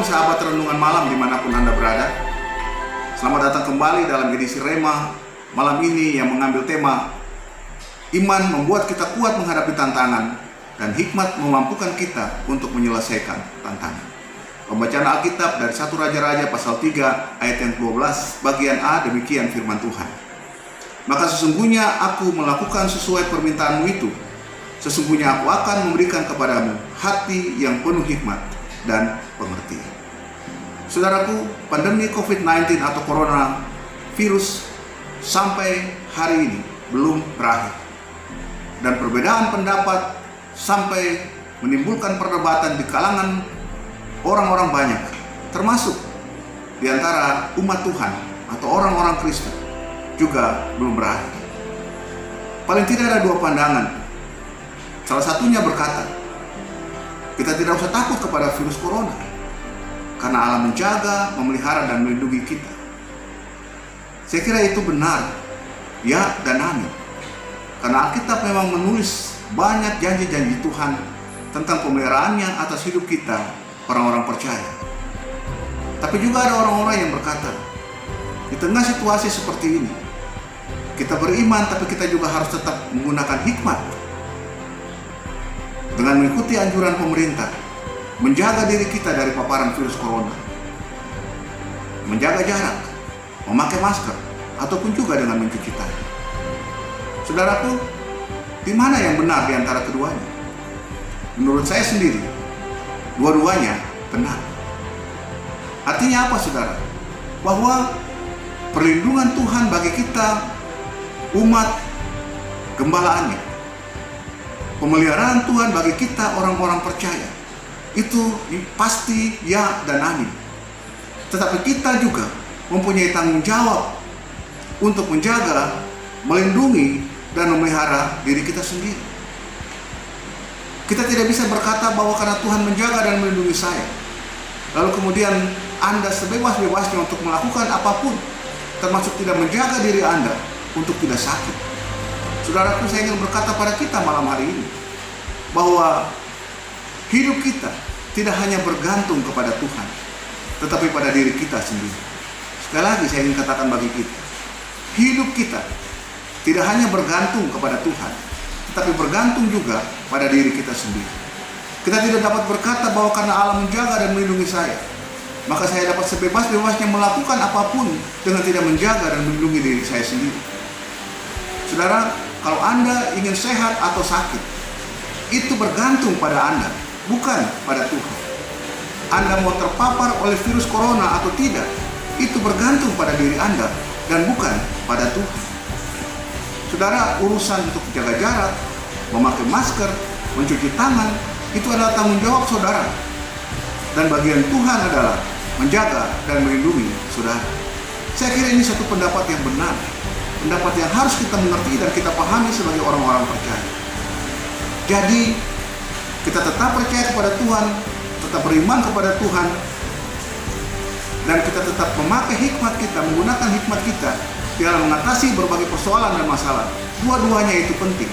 Shalom sahabat renungan malam dimanapun Anda berada. Selamat datang kembali dalam edisi Rema malam ini yang mengambil tema Iman membuat kita kuat menghadapi tantangan dan hikmat memampukan kita untuk menyelesaikan tantangan. Pembacaan Alkitab dari 1 Raja-Raja pasal 3 ayat yang 12 bagian A, demikian firman Tuhan. Maka sesungguhnya aku melakukan sesuai permintaanmu itu. Sesungguhnya aku akan memberikan kepadamu hati yang penuh hikmat dan pengertian. Saudaraku, pandemi COVID-19 atau coronavirus sampai hari ini belum berakhir. Dan perbedaan pendapat sampai menimbulkan perdebatan di kalangan orang-orang banyak, termasuk di antara umat Tuhan atau orang-orang Kristen juga belum berakhir. Paling tidak ada dua pandangan. Salah satunya berkata, kita tidak usah takut kepada virus corona, karena Allah menjaga, memelihara, dan melindungi kita. Saya kira itu benar, ya dan amin. Karena Alkitab memang menulis banyak janji-janji Tuhan tentang pemeliharaannya atas hidup kita, orang-orang percaya. Tapi juga ada orang-orang yang berkata, di tengah situasi seperti ini, kita beriman tapi kita juga harus tetap menggunakan hikmat. Dengan mengikuti anjuran pemerintah, menjaga diri kita dari paparan virus corona, menjaga jarak, memakai masker, ataupun juga dengan mencuci tangan. Saudaraku, di mana yang benar di antara keduanya? Menurut saya sendiri, dua-duanya benar. Artinya apa, saudara? Bahwa perlindungan Tuhan bagi kita, umat gembalaannya, pemeliharaan Tuhan bagi kita orang-orang percaya, itu pasti ya dan amin. Tetapi kita juga mempunyai tanggung jawab untuk menjaga, melindungi, dan memelihara diri kita sendiri. Kita tidak bisa berkata bahwa karena Tuhan menjaga dan melindungi saya, lalu kemudian Anda sebebas-bebasnya untuk melakukan apapun, termasuk tidak menjaga diri Anda untuk tidak sakit. Saudaraku, saya ingin berkata pada kita malam hari ini bahwa hidup kita tidak hanya bergantung kepada Tuhan, tetapi pada diri kita sendiri. Sekali lagi saya ingin katakan bagi kita, hidup kita tidak hanya bergantung kepada Tuhan, tetapi bergantung juga pada diri kita sendiri. Kita tidak dapat berkata bahwa karena Allah menjaga dan melindungi saya, maka saya dapat sebebas-bebasnya melakukan apapun dengan tidak menjaga dan melindungi diri saya sendiri. Saudara, kalau Anda ingin sehat atau sakit, itu bergantung pada Anda, bukan pada Tuhan. Anda mau terpapar oleh virus corona atau tidak, itu bergantung pada diri Anda dan bukan pada Tuhan. Saudara, urusan untuk jaga jarak, memakai masker, mencuci tangan, itu adalah tanggung jawab saudara. Dan bagian Tuhan adalah menjaga dan melindungi saudara. Saya kira ini satu pendapat yang benar, pendapat yang harus kita mengerti dan kita pahami sebagai orang-orang percaya. Jadi, kita tetap percaya kepada Tuhan, tetap beriman kepada Tuhan, dan kita tetap memakai hikmat kita, menggunakan hikmat kita dalam mengatasi berbagai persoalan dan masalah. Dua-duanya itu penting.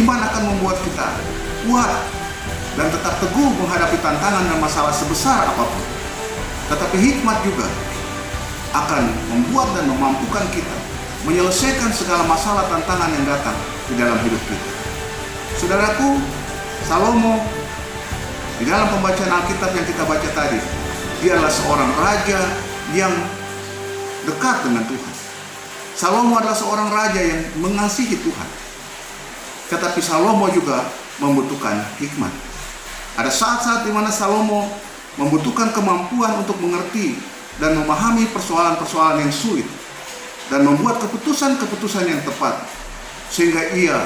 Iman akan membuat kita kuat dan tetap teguh menghadapi tantangan dan masalah sebesar apapun. Tetapi hikmat juga akan membuat dan memampukan kita menyelesaikan segala masalah tantangan yang datang di dalam hidup kita. Saudaraku, Salomo di dalam pembacaan Alkitab yang kita baca tadi, dia adalah seorang raja yang dekat dengan Tuhan. Salomo adalah seorang raja yang mengasihi Tuhan. Tetapi Salomo juga membutuhkan hikmat. Ada saat-saat di mana Salomo membutuhkan kemampuan untuk mengerti dan memahami persoalan-persoalan yang sulit dan membuat keputusan-keputusan yang tepat, sehingga ia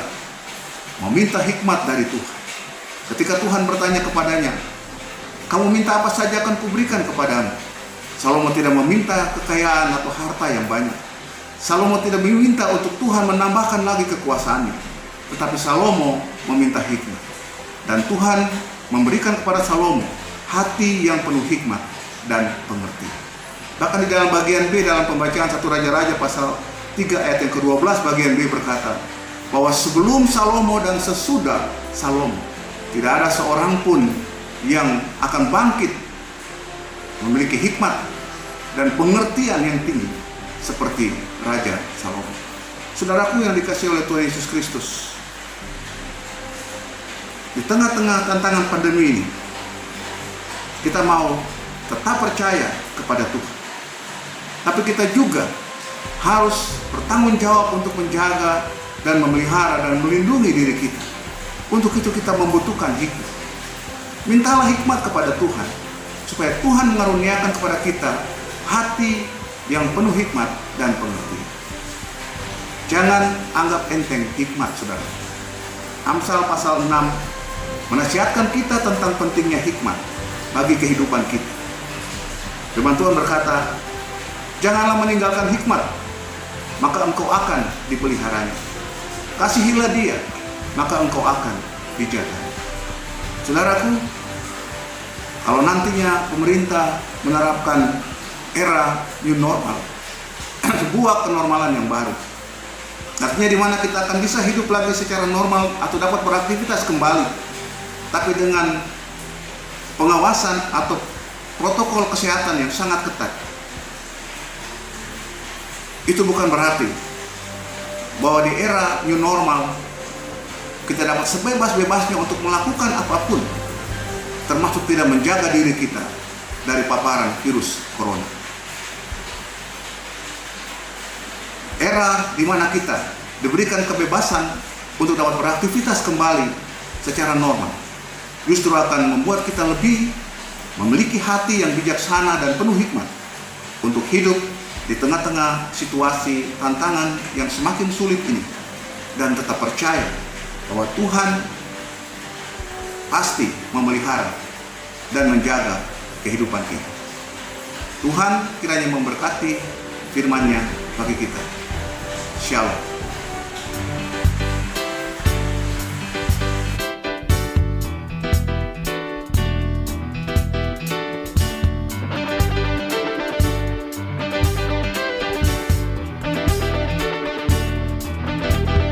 meminta hikmat dari Tuhan. Ketika Tuhan bertanya kepadanya, kamu minta apa saja akan kuberikan kepadamu. Salomo tidak meminta kekayaan atau harta yang banyak. Salomo tidak meminta untuk Tuhan menambahkan lagi kekuasaannya, tetapi Salomo meminta hikmat. Dan Tuhan memberikan kepada Salomo hati yang penuh hikmat dan pengertian. Bahkan di dalam bagian B dalam pembacaan 1 Raja-Raja pasal 3 ayat yang ke-12 bagian B berkata bahwa sebelum Salomo dan sesudah Salomo tidak ada seorang pun yang akan bangkit memiliki hikmat dan pengertian yang tinggi seperti Raja Salomo. Saudaraku yang dikasihi oleh Tuhan Yesus Kristus, di tengah-tengah tantangan pandemi ini, kita mau tetap percaya kepada Tuhan, tapi kita juga harus bertanggung jawab untuk menjaga dan memelihara dan melindungi diri kita. Untuk itu kita membutuhkan hikmat. Mintalah hikmat kepada Tuhan, supaya Tuhan mengaruniakan kepada kita hati yang penuh hikmat dan pengertian. Jangan anggap enteng hikmat, saudara. Amsal pasal 6 menasihatkan kita tentang pentingnya hikmat bagi kehidupan kita. Firman Tuhan berkata, janganlah meninggalkan hikmat, maka engkau akan dipeliharanya. Kasihilah dia, maka engkau akan dijaga. Saudaraku, kalau nantinya pemerintah menerapkan era new normal, sebuah kenormalan yang baru, artinya di mana kita akan bisa hidup lagi secara normal atau dapat beraktivitas kembali, tapi dengan pengawasan atau protokol kesehatan yang sangat ketat. Itu bukan berarti bahwa di era new normal kita dapat sebebas-bebasnya untuk melakukan apapun, termasuk tidak menjaga diri kita dari paparan virus corona. Era di mana kita diberikan kebebasan untuk dapat beraktivitas kembali secara normal, justru akan membuat kita lebih memiliki hati yang bijaksana dan penuh hikmat untuk hidup di tengah-tengah situasi tantangan yang semakin sulit ini, dan tetap percaya bahwa Tuhan pasti memelihara dan menjaga kehidupan kita. Tuhan kiranya memberkati firman-Nya bagi kita. Shalom.